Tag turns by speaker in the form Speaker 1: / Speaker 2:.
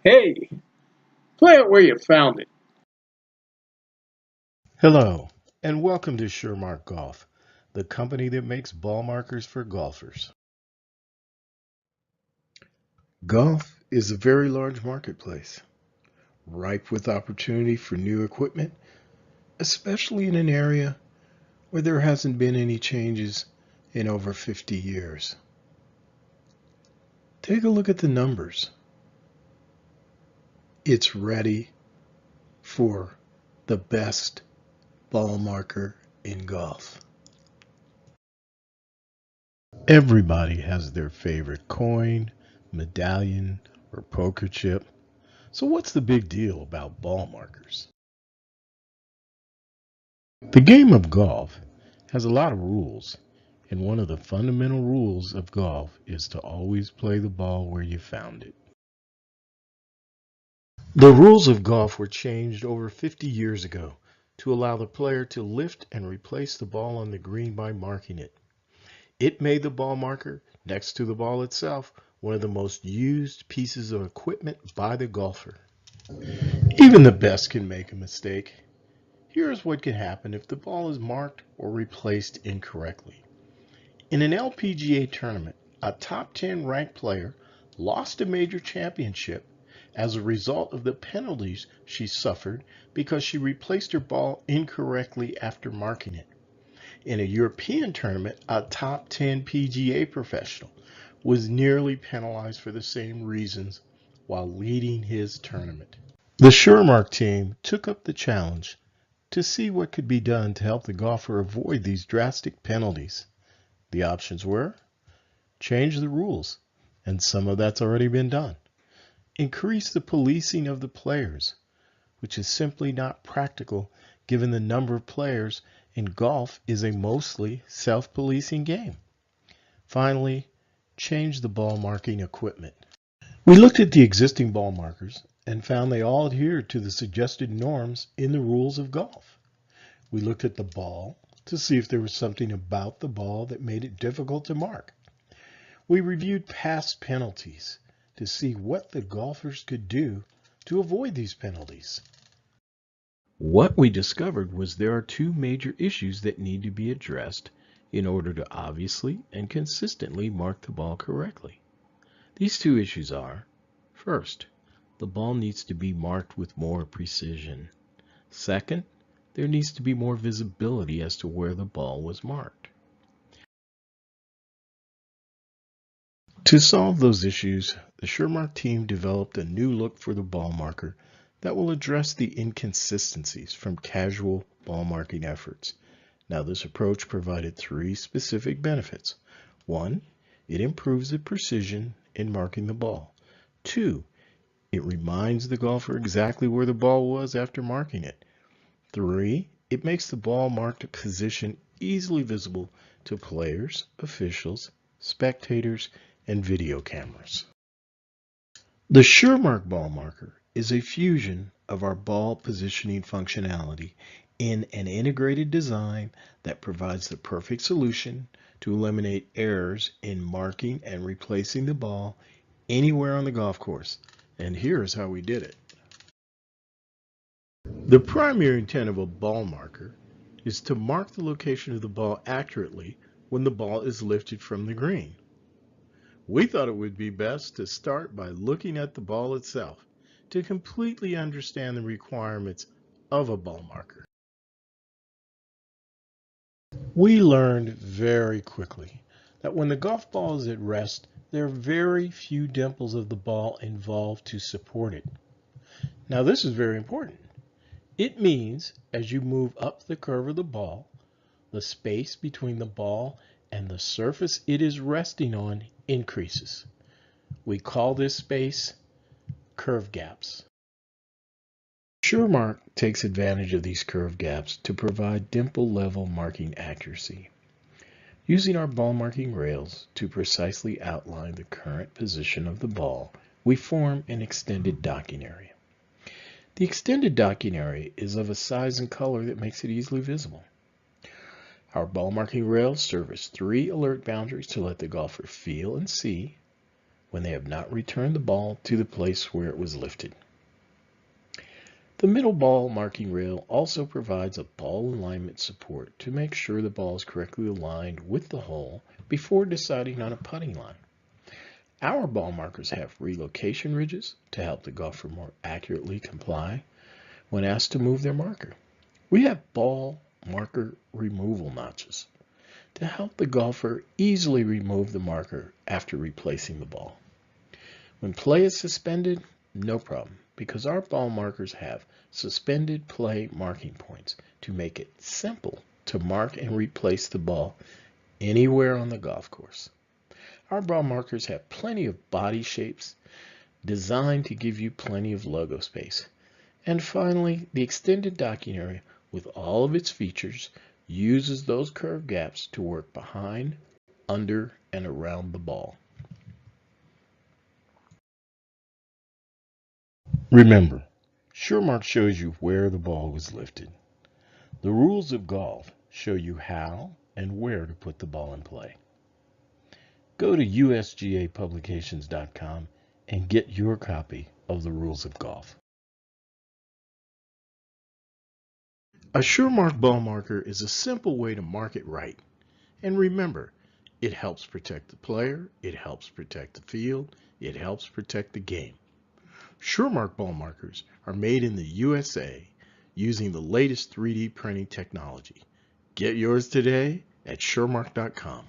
Speaker 1: Hey, play it where you found it.
Speaker 2: Hello, and welcome to ShureMark Golf, the company that makes ball markers for golfers. Golf is a very large marketplace, ripe with opportunity for new equipment, especially in an area where there hasn't been any changes in over 50 years. Take a look at the numbers. It's ready for the best ball marker in golf. Everybody has their favorite coin, medallion, or poker chip. So what's the big deal about ball markers? The game of golf has a lot of rules, and one of the fundamental rules of golf is to always play the ball where you found it. The rules of golf were changed over 50 years ago to allow the player to lift and replace the ball on the green by marking it. It made the ball marker, next to the ball itself, one of the most used pieces of equipment by the golfer. Even the best can make a mistake. Here's what can happen if the ball is marked or replaced incorrectly. In an LPGA tournament, a top 10 ranked player lost a major championship as a result of the penalties she suffered because she replaced her ball incorrectly after marking it. In a European tournament, a top 10 PGA professional was nearly penalized for the same reasons while leading his tournament. The ShureMark team took up the challenge to see what could be done to help the golfer avoid these drastic penalties. The options were change the rules, and some of that's already been done. Increase the policing of the players, which is simply not practical given the number of players, and golf is a mostly self-policing game. Finally, change the ball marking equipment. We looked at the existing ball markers and found they all adhered to the suggested norms in the rules of golf. We looked at the ball to see if there was something about the ball that made it difficult to mark. We reviewed past penalties to see what the golfers could do to avoid these penalties. What we discovered was there are two major issues that need to be addressed in order to obviously and consistently mark the ball correctly. These two issues are, first, the ball needs to be marked with more precision. Second, there needs to be more visibility as to where the ball was marked. To solve those issues, the ShureMark team developed a new look for the ball marker that will address the inconsistencies from casual ball marking efforts. Now, this approach provided three specific benefits. One, it improves the precision in marking the ball. Two, it reminds the golfer exactly where the ball was after marking it. Three, it makes the ball marked position easily visible to players, officials, spectators, and video cameras. The SureMark ball marker is a fusion of our ball positioning functionality in an integrated design that provides the perfect solution to eliminate errors in marking and replacing the ball anywhere on the golf course. And here's how we did it. The primary intent of a ball marker is to mark the location of the ball accurately when the ball is lifted from the green. We thought it would be best to start by looking at the ball itself to completely understand the requirements of a ball marker. We learned very quickly that when the golf ball is at rest, there are very few dimples of the ball involved to support it. Now this is very important. It means as you move up the curve of the ball, the space between the ball and the surface it is resting on increases. We call this space curve gaps. SureMark takes advantage of these curve gaps to provide dimple level marking accuracy. Using our ball marking rails to precisely outline the current position of the ball, we form an extended docking area. The extended docking area is of a size and color that makes it easily visible. Our ball marking rails serve as three alert boundaries to let the golfer feel and see when they have not returned the ball to the place where it was lifted. The middle ball marking rail also provides a ball alignment support to make sure the ball is correctly aligned with the hole before deciding on a putting line. Our ball markers have relocation ridges to help the golfer more accurately comply when asked to move their marker. We have ball marker removal notches to help the golfer easily remove the marker after replacing the ball. When play is suspended, no problem, because our ball markers have suspended play marking points to make it simple to mark and replace the ball anywhere on the golf course. Our ball markers have plenty of body shapes designed to give you plenty of logo space. And finally, the extended docking area with all of its features uses those curved gaps to work behind, under, and around the ball. Remember, ShureMark shows you where the ball was lifted. The rules of golf show you how and where to put the ball in play. Go to usgapublications.com and get your copy of the rules of golf. A ShureMark ball marker is a simple way to mark it right. And remember, it helps protect the player, it helps protect the field, it helps protect the game. ShureMark ball markers are made in the USA using the latest 3D printing technology. Get yours today at ShureMark.com.